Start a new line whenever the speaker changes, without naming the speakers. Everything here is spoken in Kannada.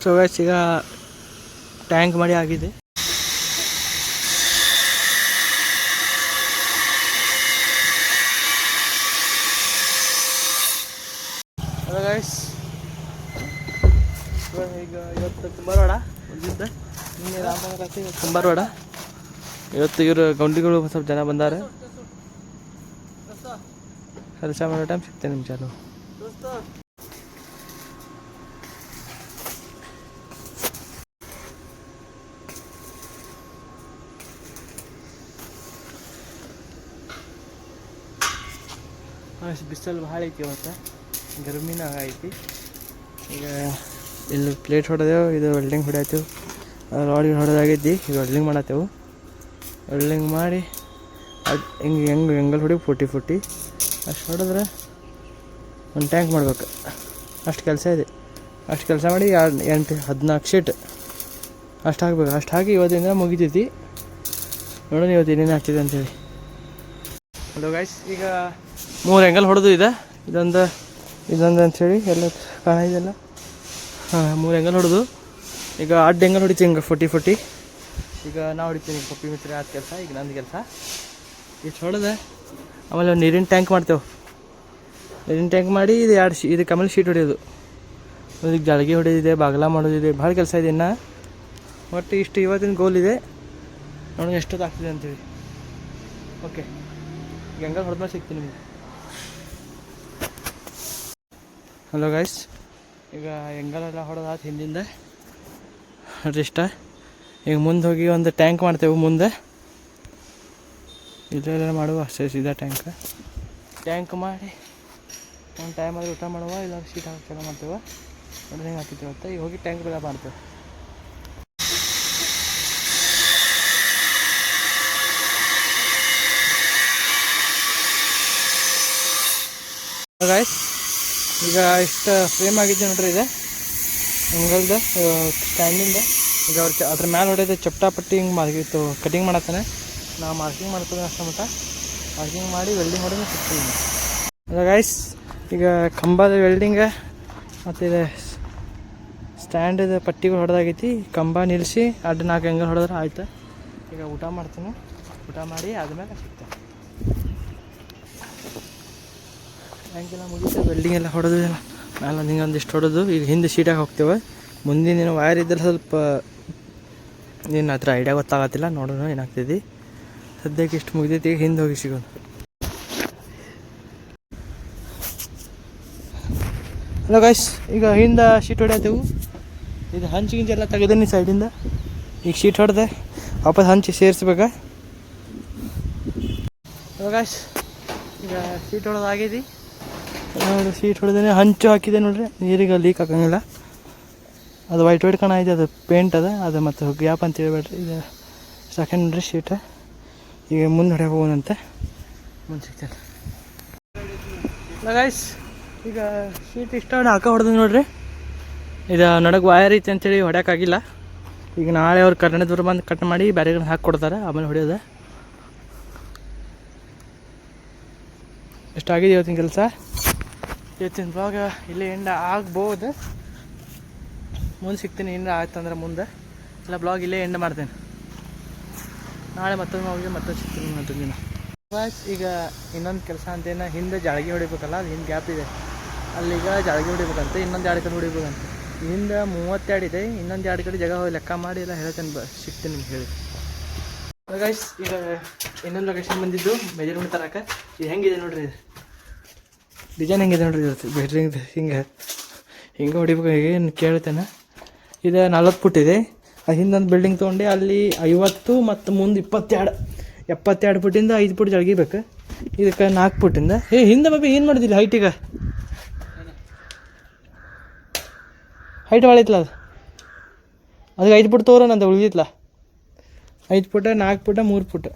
ಸೊ ಗೈಸ್ ಈಗ ಟ್ಯಾಂಕ್ ಮಾಡಿ ಆಗಿದೆ. ಹಲೋ ಗೈಸ್, ಈಗ ಇವತ್ತು ಕುಂಬಾರವಾಡ ಬಂದಿದ್ದೆ. ನಿನ್ನೆ ರಾಮನಗರ ಕುಂಬಾರವಾಡ. ಇವತ್ತು ಇವರು ಗೌಂಡಿಗಳು ಸ್ವಲ್ಪ ಜನ ಬಂದಾರೆ. ಕೆಲಸ ಮಾಡೋ ಟೈಮ್ ಸಿಗ್ತೇನೆ ನಿಮ್ಮ ಚಾಲು. ಬಿಸಿಲು ಭಾಳ ಐತಿ ಇವತ್ತು, ಗರ್ಮಿನಾಗ ಐತಿ. ಈಗ ಇಲ್ಲಿ ಪ್ಲೇಟ್ ಹೊಡೆದೆವು, ಇದು ವೆಲ್ಡಿಂಗ್ ಹೊಡ್ಯಾತೇವು, ರಾಡಿಗೆ ಹೊಡೆದಾಗೈತಿ. ಈಗ ವೆಲ್ಡಿಂಗ್ ಮಾಡತ್ತೇವು. ವೆಲ್ಡಿಂಗ್ ಮಾಡಿ ಅದು ಹೆಂಗೆ ಎಂಗಲ್ ಹೊಡಿ 40 ಅಷ್ಟು ಹೊಡೆದ್ರೆ ಒಂದು ಟ್ಯಾಂಕ್ ಮಾಡ್ಬೇಕು. ಅಷ್ಟು ಕೆಲಸ ಇದೆ. ಅಷ್ಟು ಕೆಲಸ ಮಾಡಿ 14 ಶೀಟ್ ಅಷ್ಟು ಹಾಕ್ಬೇಕು. ಅಷ್ಟು ಹಾಕಿ ಇವತ್ತಿಂದ ಮುಗಿತೈತಿ. ನೋಡೋಣ ಇವತ್ತು ಏನೇನು ಆಗ್ತಿದೆ ಅಂತೇಳಿ. ಹಲೋ ಗೈಸ್, ಈಗ 3 ಎಂಗಲ್ ಹೊಡೆದು ಇದೆ. ಇದೊಂದು ಅಂಥೇಳಿ ಎಲ್ಲ ಕಾಣಿದೆಲ್ಲ. 3 ಎಂಗಲ್ ಹೊಡೆದು ಈಗ 8 ಎಂಗಲ್ ಹೊಡಿತೀನಿ. ಹಿಂಗೆ 40 ಈಗ ನಾವು ಹೊಡಿತೀನಿ. ಪಪ್ಪಿ ಮಿತ್ರ ಆದ ಕೆಲಸ. ಈಗ ನಂದು ಕೆಲಸ ಇಷ್ಟು ಹೊಡೆದೆ. ಆಮೇಲೆ ನೀರಿನ ಟ್ಯಾಂಕ್ ಮಾಡ್ತೇವೆ. ನೀರಿನ ಟ್ಯಾಂಕ್ ಮಾಡಿ ಇದಕ್ಕೆ ಆಮೇಲೆ ಶೀಟ್ ಹೊಡೆಯೋದು, ಇದಕ್ಕೆ ಜಳಗಿ ಹೊಡೆಯೋದಿದೆ, ಬಾಗಿಲ ಮಾಡೋದಿದೆ, ಭಾಳ ಕೆಲಸ ಇದೆ ಇನ್ನು. ಒಟ್ಟು ಇಷ್ಟು ಇವತ್ತಿನ ಗೋಲ್ ಇದೆ. ನೋಡೋಣ ಎಷ್ಟೊತ್ತು ಆಗ್ತಿದೆ ಅಂತೇಳಿ. ಓಕೆ, ಈಗ ಎಂಗಲ್ ಹೊಡೆದ್ಮೇಲೆ ಸಿಗ್ತೀನಿ ನಿಮಗೆ. ಹಲೋ ಗೈಸ್, ಈಗ ಎಂಗಲೆಲ್ಲ ಹೊಡೆದಾದ ಹಿಂದಿಂದ ನೋಡ್ರಿ ಇಷ್ಟ. ಈಗ ಮುಂದೆ ಹೋಗಿ ಒಂದು ಟ್ಯಾಂಕ್ ಮಾಡ್ತೇವೆ. ಮುಂದೆ ಇಲ್ಲೆಲ್ಲ ಮಾಡುವ ಅಷ್ಟೇ ಸೀದಾ ಟ್ಯಾಂಕ್ ಮಾಡಿ ಒಂದು ಟೈಮಲ್ಲಿ ಊಟ ಮಾಡುವ, ಇಲ್ಲ ಶೀಟ್ ಹಾಕಿ ಚಲೋ ಮಾಡ್ತೇವೆ. ನೋಡ್ರಿ ಹೆಂಗೆ ಹಾಕಿದ್ದೇವೆ ಅಂತ. ಈಗ ಹೋಗಿ ಟ್ಯಾಂಕ್ ಬೆಲ್ಲ ಮಾಡ್ತೇವೆ. ಗೈಸ್, ಈಗ ಇಷ್ಟು ಫ್ರೇಮ್ ಆಗಿದ್ದೆ ನೋಡ್ರಿ. ಇದೆ ಎಂಗಲ್ದು ಸ್ಟ್ಯಾಂಡಿಂದ. ಈಗ ಅದ್ರ ಮ್ಯಾಲೆ ಹೊಡೆಯೋದು ಚಪ್ಟಾಪಟ್ಟಿ ಹಿಂಗೆ ಮಾರ್ಗಿತ್ತು ಕಟಿಂಗ್ ಮಾಡತ್ತಾನೆ. ನಾವು ಮಾರ್ಕಿಂಗ್ ಮಾಡ್ತೇವೆ ಅಷ್ಟು ಮಟ್ಟ. ಮಾರ್ಕಿಂಗ್ ಮಾಡಿ ವೆಲ್ಡಿಂಗ್ ಹೊಡೆದು ಸಿಗ್ತೀವಿ. ಅಲ್ಲ ಗೈಸ್, ಈಗ ಕಂಬದ ವೆಲ್ಡಿಂಗ ಮತ್ತು ಇದು ಸ್ಟ್ಯಾಂಡದ ಪಟ್ಟಿಗಳು ಹೊಡೆದಾಗೈತಿ. ಕಂಬ ನಿಲ್ಲಿಸಿ 4 ಎಂಗಲ್ ಹೊಡೆದ್ರೆ ಆಯ್ತು. ಈಗ ಊಟ ಮಾಡ್ತೀನಿ. ಊಟ ಮಾಡಿ ಆದಮೇಲೆ ಸಿಗ್ತೇವೆ. ಟ್ಯಾಂಕೆಲ್ಲ ಮುಗಿತು. ವೆಲ್ಡಿಂಗ್ ಎಲ್ಲ ಹೊಡೆದು ಮೇಲೆ ಹಿಂಗೆ ಒಂದಿಷ್ಟು ಹೊಡೆದು ಈಗ ಹಿಂದೆ ಶೀಟಾಗಿ ಹೋಗ್ತೇವೆ. ಮುಂದಿನ ವೈರ್ ಇದ್ದರೆ ಸ್ವಲ್ಪ ನಿನ್ನ ಹತ್ರ ಐಡಿಯಾ ಗೊತ್ತಾಗತ್ತಿಲ್ಲ. ನೋಡೋಣ ಏನಾಗ್ತೈತಿ. ಸದ್ಯಕ್ಕೆ ಇಷ್ಟು ಮುಗಿದೈತಿ. ಈಗ ಹಿಂದೆ ಹೋಗಿ ಸಿಗೋಣ. ಹಲೋ ಗೈಸ್, ಈಗ ಹಿಂದೆ ಶೀಟ್ ಹೊಡ್ಯಾತೇವು. ಇದು ಹಂಚು ಗಿಂಚೆಲ್ಲ ತೆಗೆದೀನಿ ಸೈಡಿಂದ. ಈಗ ಶೀಟ್ ಹೊಡೆದೆ ವಾಪಸ್ ಹಂಚಿ ಸೇರಿಸ್ಬೇಕಾ. ಹಲೋ ಗೈಸ್, ಈಗ ಶೀಟ್ ಹೊಡೆದಾಗೈತಿ. ನೋಡಿ ಶೀಟ್ ಹೊಡೆದೇನೆ, ಹಂಚು ಹಾಕಿದೆ ನೋಡ್ರಿ. ನೀರಿಗೆ ಲೀಕ್ ಆಗಂಗಿಲ್ಲ. ಅದು ವೈಟ್ ಕಾಣೈತೆ, ಅದು ಪೇಂಟ್ ಅದು ಮತ್ತು ಗ್ಯಾಪ್ ಅಂತ ಹೇಳ್ಬೇಡ್ರಿ. ಇದು ಸೆಕೆಂಡ್ ನೋಡ್ರಿ ಶೀಟ್. ಈಗ ಮುಂದೆ ಹೊಡ್ಯಾಕೆ ಹೋಗೋಣಂತೆ. ಮುಂದೆ ಸಿಗ್ತೇನೆ. ಗೈಸ್, ಈಗ ಶೀಟ್ ಇಷ್ಟ ಹೊಡೆದು ನೋಡ್ರಿ. ಇದು ನಡಗೆ ವೈರ್ ಐತೆ ಅಂತೇಳಿ ಹೊಡ್ಯೋಕ್ಕಾಗಿಲ್ಲ. ಈಗ ನಾಳೆ ಅವ್ರು ಕನ್ನಡದವ್ರು ಬಂದು ಕಟ್ ಮಾಡಿ ಬೇರೆಗಳನ್ನ ಹಾಕಿ ಕೊಡ್ತಾರೆ. ಆಮೇಲೆ ಹೊಡೆಯೋದು ಎಷ್ಟಾಗಿದೆ ಇವತ್ತಿನ ಕೆಲಸ. ಇವತ್ತಿನ ಬ್ಲಾಗ್ ಇಲ್ಲೇ ಎಂಡ್ ಆಗ್ಬೋದು. ಮುಂದೆ ಸಿಗ್ತೀನಿ. ಏನಾರ ಆಯ್ತಂದ್ರೆ ಮುಂದೆ ಇಲ್ಲ ಬ್ಲಾಗ್ ಇಲ್ಲೇ ಎಂಡ್ ಮಾಡ್ತೇನೆ. ನಾಳೆ ಮತ್ತೊಂದು ಹೋಗಿ ಮತ್ತೊಂದು ಸಿಗ್ತೀನಿ ಮತ್ತೊಂದು ದಿನ. ಈಗ ಇನ್ನೊಂದು ಕೆಲಸ ಅಂತೇನು, ಹಿಂದೆ ಜಾಳ್ಗಿ ಹೊಡಿಬೇಕಲ್ಲ, ಅದು ಹಿಂದೆ ಗ್ಯಾಪ್ ಇದೆ. ಅಲ್ಲಿಗ ಜಾಳ್ಗಿ ಹೊಡಿಬೇಕಂತ ಇನ್ನೊಂದು 2 ಕಡೆ ಹೊಡಿಬೇಕಂತ. ಹಿಂದೆ 32 ಇದೆ. ಇನ್ನೊಂದು 2 ಕಡೆ ಜಾಗ ಲೆಕ್ಕ ಮಾಡಿ ಎಲ್ಲ ಹೇಳ್ತೇನೆ. ಸಿಗ್ತೀನಿ ನಿಮ್ಗೆ ಹೇಳಿ. ಗೈಸ್, ಈಗ ಇನ್ನೊಂದು ಲೊಕೇಶನ್ ಬಂದಿದ್ದು ಮೆಜರ್ಮೆಂಟ್ ತರಕ್ಕೆ. ಇದು ಹೆಂಗಿದೆ ನೋಡ್ರಿ. ಇದು ಡಿಸೈನ್ ಹೆಂಗಿದೆ ನೋಡ್ರಿ. ಬೆಡ್ರಿಂಗ್ ಹಿಂಗೆ ಹೊಡಿಬೇಕು. ಏನು ಕೇಳ್ತೇನೆ. ಇದು 40 ಫುಟ್ ಇದೆ. ಅದು ಹಿಂದೊಂದು ಬಿಲ್ಡಿಂಗ್ ತೊಗೊಂಡು ಅಲ್ಲಿ 50 ಮತ್ತು ಮುಂದೆ 72 ಫುಟ್ಟಿಂದ 5 ಫುಟ್ ಜಳಗಿಬೇಕು. ಇದಕ್ಕೆ 4 ಫುಟ್ಟಿಂದ ಹಿಂದೆ ಬಾಬಿ ಏನು ಮಾಡಿದಿಲ್ಲ ಹೈಟಿಗೆ. ಹೈಟ್ ಭಾಳ ಐತಲ್ಲ. ಅದಕ್ಕೆ 5 ಫುಟ್ ತೋರೋಣ ಅಂತ ಉಳಿದಿತ್ತಲ್ಲ. 5 ಫುಟ್, 4 ಫುಟ್, 3 ಫುಟ್.